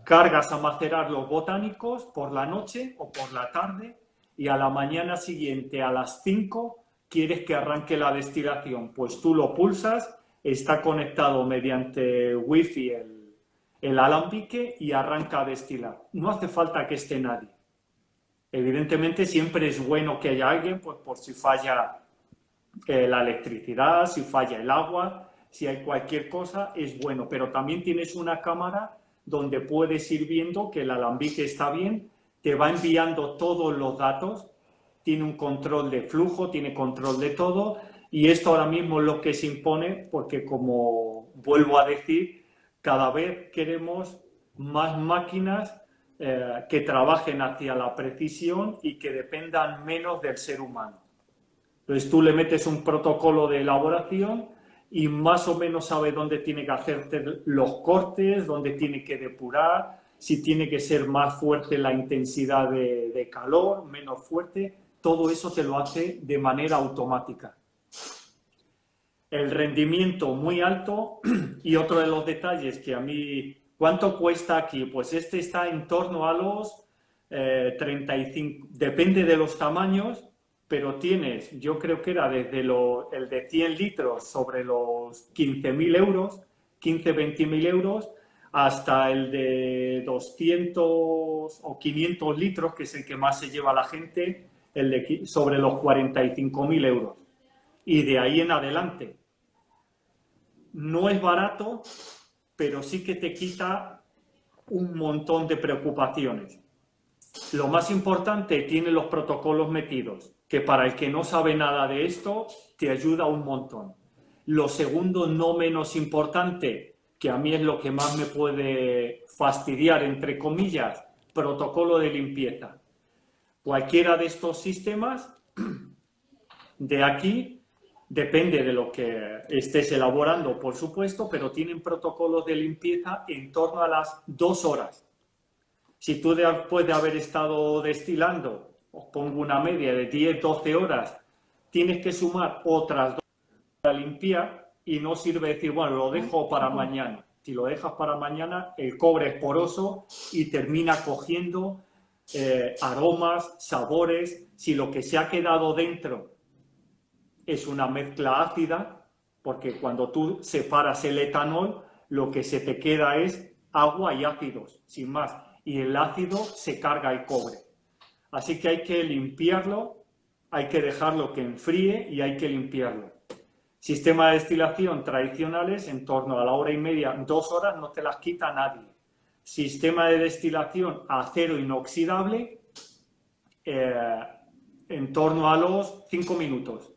Cargas a macerar los botánicos por la noche o por la tarde y a la mañana siguiente a las 5 quieres que arranque la destilación. Pues tú lo pulsas, está conectado mediante wifi el alambique y arranca a destilar. No hace falta que esté nadie. Evidentemente siempre es bueno que haya alguien, pues por si falla la electricidad, si falla el agua, si hay cualquier cosa, es bueno. Pero también tienes una cámara donde puedes ir viendo que el alambique está bien, te va enviando todos los datos, tiene un control de flujo, tiene control de todo, y esto ahora mismo es lo que se impone porque, como vuelvo a decir, cada vez queremos más máquinas que trabajen hacia la precisión y que dependan menos del ser humano. Entonces tú le metes un protocolo de elaboración y más o menos sabe dónde tiene que hacerte los cortes, dónde tiene que depurar, si tiene que ser más fuerte la intensidad de calor, menos fuerte. Todo eso te lo hace de manera automática. el rendimiento muy alto y otro de los detalles que a mí, ¿cuánto cuesta aquí? Pues este está en torno a los 35, depende de los tamaños, pero tienes, yo creo que era desde el de 100 litros sobre los 15.000 euros, 20.000 euros, hasta el de 200 o 500 litros, que es el que más se lleva la gente, sobre los 45.000 euros. Y de ahí en adelante. No es barato, pero sí que te quita un montón de preocupaciones. Lo más importante, tiene los protocolos metidos, que para el que no sabe nada de esto, te ayuda un montón. Lo segundo, no menos importante, que a mí es lo que más me puede fastidiar, entre comillas, protocolo de limpieza. Cualquiera de estos sistemas de aquí, depende de lo que estés elaborando, por supuesto, pero tienen protocolos de limpieza en torno a las 2 horas. Si tú después de haber estado destilando, os pongo una media de 10-12 horas, tienes que sumar otras 2 para limpiar y no sirve decir, bueno, lo dejo para mañana. Si lo dejas para mañana, el cobre es poroso y termina cogiendo aromas, sabores. Si lo que se ha quedado dentro es una mezcla ácida, porque cuando tú separas el etanol, lo que se te queda es agua y ácidos, sin más. Y el ácido se carga el cobre. Así que hay que limpiarlo, hay que dejarlo que enfríe y hay que limpiarlo. Sistema de destilación tradicionales, en torno a la hora y media, 2 horas, no te las quita nadie. Sistema de destilación acero inoxidable, en torno a los 5 minutos.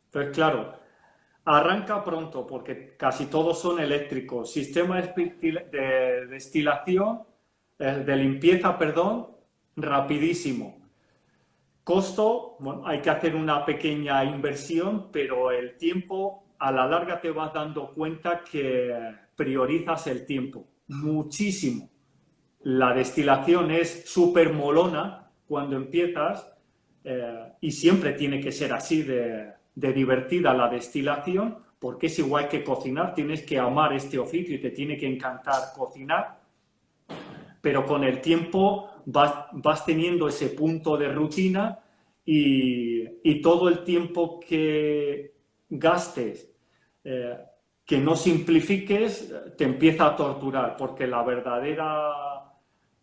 Entonces, claro, arranca pronto porque casi todos son eléctricos. Sistema de destilación, de limpieza, perdón, rapidísimo. Costo, bueno, hay que hacer una pequeña inversión, pero el tiempo, a la larga te vas dando cuenta que priorizas el tiempo muchísimo. La destilación es súper molona cuando empiezas y siempre tiene que ser así de divertida la destilación, porque es igual que cocinar, tienes que amar este oficio y te tiene que encantar cocinar, pero con el tiempo vas teniendo ese punto de rutina y todo el tiempo que gastes, que no simplifiques, te empieza a torturar, porque la verdadera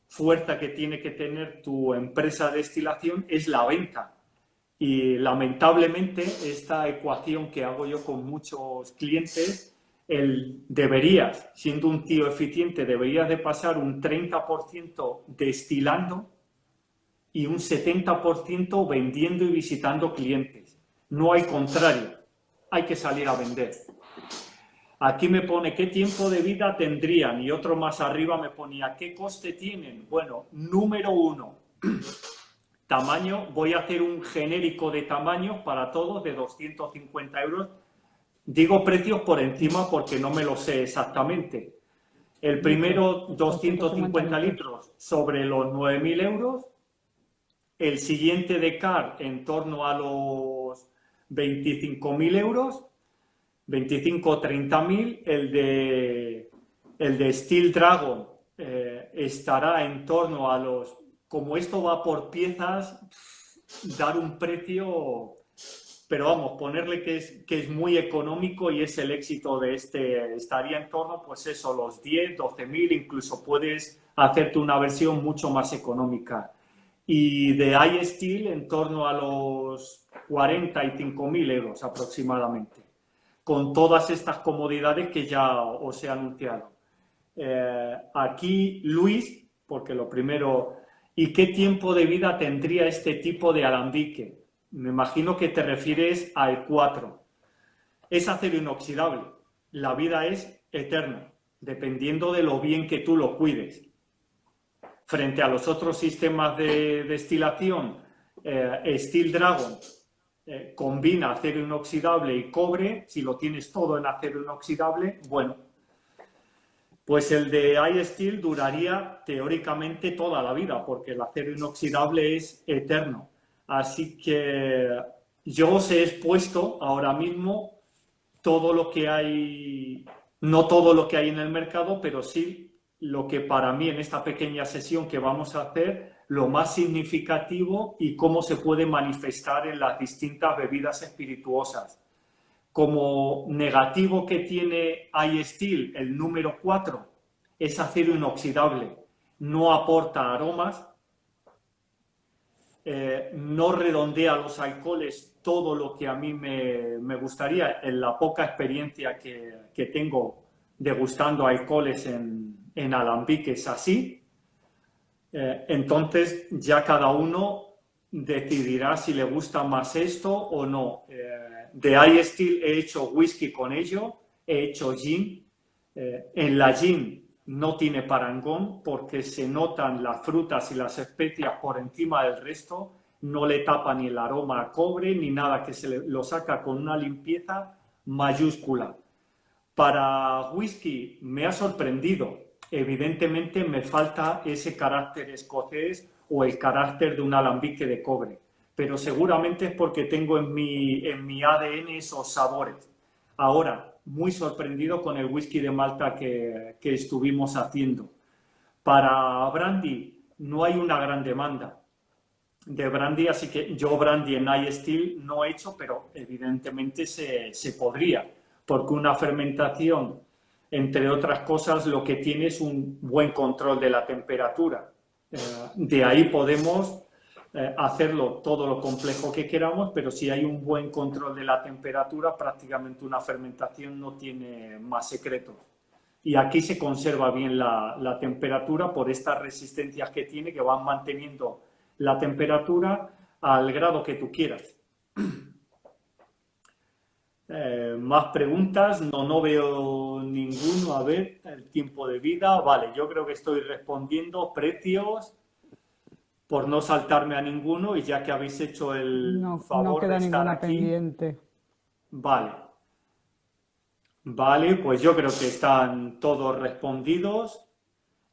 fuerza que tiene que tener tu empresa de destilación es la venta. Y lamentablemente esta ecuación que hago yo con muchos clientes, deberías, siendo un tío eficiente, deberías de pasar un 30% destilando y un 70% vendiendo y visitando clientes. No hay contrario, hay que salir a vender. Aquí me pone qué tiempo de vida tendrían y otro más arriba me ponía qué coste tienen. Bueno, número 1. Tamaño, voy a hacer un genérico de tamaños para todos de 250 euros. Digo precios por encima porque no me lo sé exactamente. El primero, 250 litros sobre los 9.000 euros. El siguiente de CAR en torno a los 25.000 euros. 25 o 30.000. El de Steel Dragon estará en torno a los... Como esto va por piezas, dar un precio, pero vamos, ponerle que es muy económico y es el éxito de este, estaría en torno, pues eso, los 10, 12.000, incluso puedes hacerte una versión mucho más económica. Y de iSteel en torno a los 45.000 euros aproximadamente, con todas estas comodidades que ya os he anunciado. Aquí, Luis, porque lo primero... ¿Y qué tiempo de vida tendría este tipo de alambique? Me imagino que te refieres al 4. Es acero inoxidable. La vida es eterna, dependiendo de lo bien que tú lo cuides. Frente a los otros sistemas de destilación, Steel Dragon combina acero inoxidable y cobre. Si lo tienes todo en acero inoxidable, bueno, pues el de iSteel duraría teóricamente toda la vida, porque el acero inoxidable es eterno. Así que yo os he expuesto ahora mismo todo lo que hay, no todo lo que hay en el mercado, pero sí lo que para mí en esta pequeña sesión que vamos a hacer, lo más significativo y cómo se puede manifestar en las distintas bebidas espirituosas. Como negativo que tiene iStill, el número 4, es acero inoxidable, no aporta aromas, no redondea los alcoholes todo lo que a mí me gustaría en la poca experiencia que tengo degustando alcoholes en alambiques así. Entonces ya cada uno decidirá si le gusta más esto o no. De iStill he hecho whisky con ello, he hecho gin. En la gin no tiene parangón porque se notan las frutas y las especias por encima del resto, no le tapa ni el aroma a cobre ni nada, que lo saca con una limpieza mayúscula. Para whisky me ha sorprendido. Evidentemente me falta ese carácter escocés o el carácter de un alambique de cobre, pero seguramente es porque tengo en mi ADN esos sabores. Ahora, muy sorprendido con el whisky de Malta que estuvimos haciendo. Para brandy no hay una gran demanda de brandy, así que yo brandy en iStill no he hecho, pero evidentemente se podría, porque una fermentación, entre otras cosas, lo que tiene es un buen control de la temperatura. De ahí podemos hacerlo todo lo complejo que queramos, pero si hay un buen control de la temperatura, prácticamente una fermentación no tiene más secretos. Y aquí se conserva bien la temperatura por estas resistencias que tiene, que van manteniendo la temperatura al grado que tú quieras. Más preguntas, no veo ninguno. A ver, el tiempo de vida. Vale, yo creo que estoy respondiendo. Precios, por no saltarme a ninguno, y ya que habéis hecho el No favor queda de estar ninguna aquí. pendiente. Vale. Vale, pues yo creo que están todos respondidos.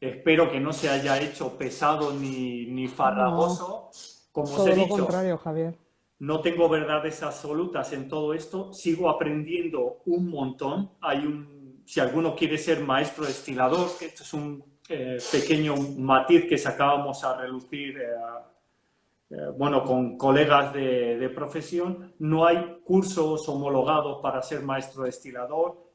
Espero que no se haya hecho pesado ni farragoso. Como os he Todo lo dicho, contrario, Javier. no tengo verdades absolutas en todo esto, sigo aprendiendo un montón. Si alguno quiere ser maestro destilador, que esto es un pequeño matiz que sacábamos a relucir bueno, con colegas de profesión, no hay cursos homologados para ser maestro destilador,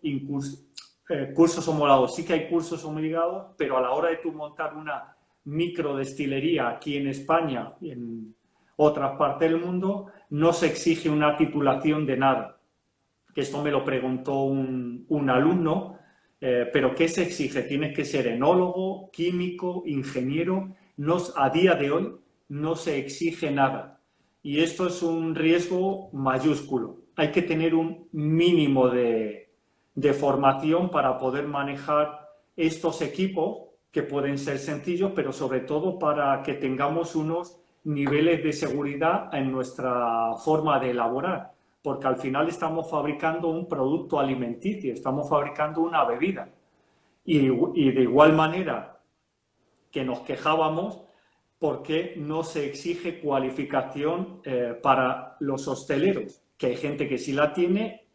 cursos homologados. Sí que hay cursos homologados, pero a la hora de tú montar una microdestilería aquí en España y en otras partes del mundo, no se exige una titulación de nada. Que esto me lo preguntó un alumno, pero ¿qué se exige? Tienes que ser enólogo, químico, ingeniero. A día de hoy no se exige nada. Y esto es un riesgo mayúsculo. Hay que tener un mínimo de formación para poder manejar estos equipos, que pueden ser sencillos, pero sobre todo para que tengamos unos niveles de seguridad en nuestra forma de elaborar, porque al final estamos fabricando un producto alimenticio, estamos fabricando una bebida. Y de igual manera que nos quejábamos porque no se exige cualificación para los hosteleros, que hay gente que sí la tiene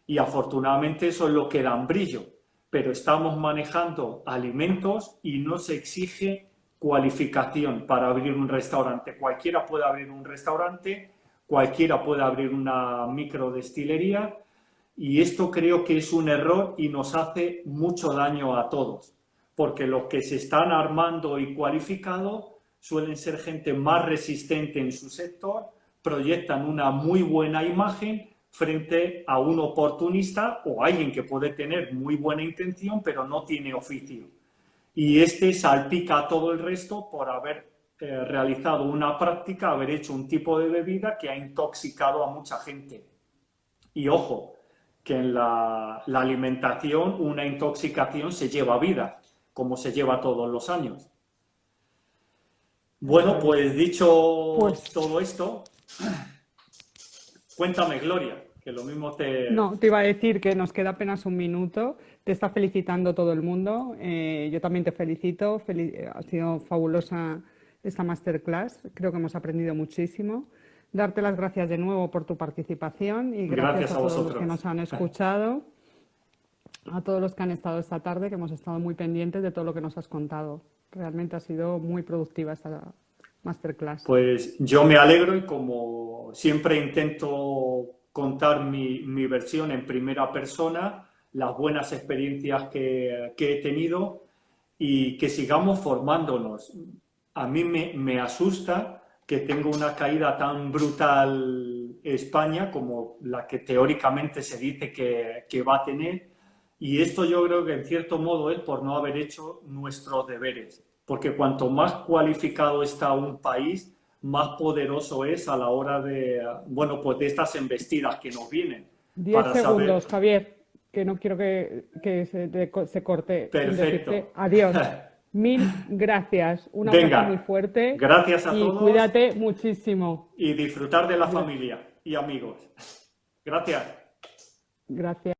y afortunadamente eso es lo que da brillo, pero estamos manejando alimentos y no se exige cualificación para abrir un restaurante. Cualquiera puede abrir un restaurante, cualquiera puede abrir una microdestilería, y esto creo que es un error y nos hace mucho daño a todos, porque los que se están armando y cualificados suelen ser gente más resistente en su sector, proyectan una muy buena imagen frente a un oportunista o alguien que puede tener muy buena intención pero no tiene oficio. Y este salpica a todo el resto por haber realizado una práctica, haber hecho un tipo de bebida que ha intoxicado a mucha gente. Y ojo, que en la alimentación una intoxicación se lleva vida, como se lleva todos los años. Bueno, pues dicho todo esto, cuéntame, Gloria, que lo mismo No, te iba a decir que nos queda apenas un minuto. Te está felicitando todo el mundo. Yo también te felicito. Ha sido fabulosa esta masterclass. Creo que hemos aprendido muchísimo. Darte las gracias de nuevo por tu participación y gracias Gracias a a todos los vosotros. que nos han escuchado, a todos los que han estado esta tarde, que hemos estado muy pendientes de todo lo que nos has contado. Realmente ha sido muy productiva esta masterclass. Pues yo me alegro y como siempre intento contar mi versión en primera persona, las buenas experiencias que he tenido y que sigamos formándonos. A mí me asusta que tenga una caída tan brutal España como la que teóricamente se dice que va a tener. Y esto yo creo que en cierto modo es por no haber hecho nuestros deberes. Porque cuanto más cualificado está un país, más poderoso es a la hora de, bueno, pues de estas embestidas que nos vienen. 10 Para segundos, saber. Javier, que no quiero que se corte sin Perfecto. decirte adiós. Mil gracias, un abrazo muy Venga, fuerte gracias a y todos cuídate muchísimo. y disfrutar de la Gra- familia y amigos. Gracias. Gracias.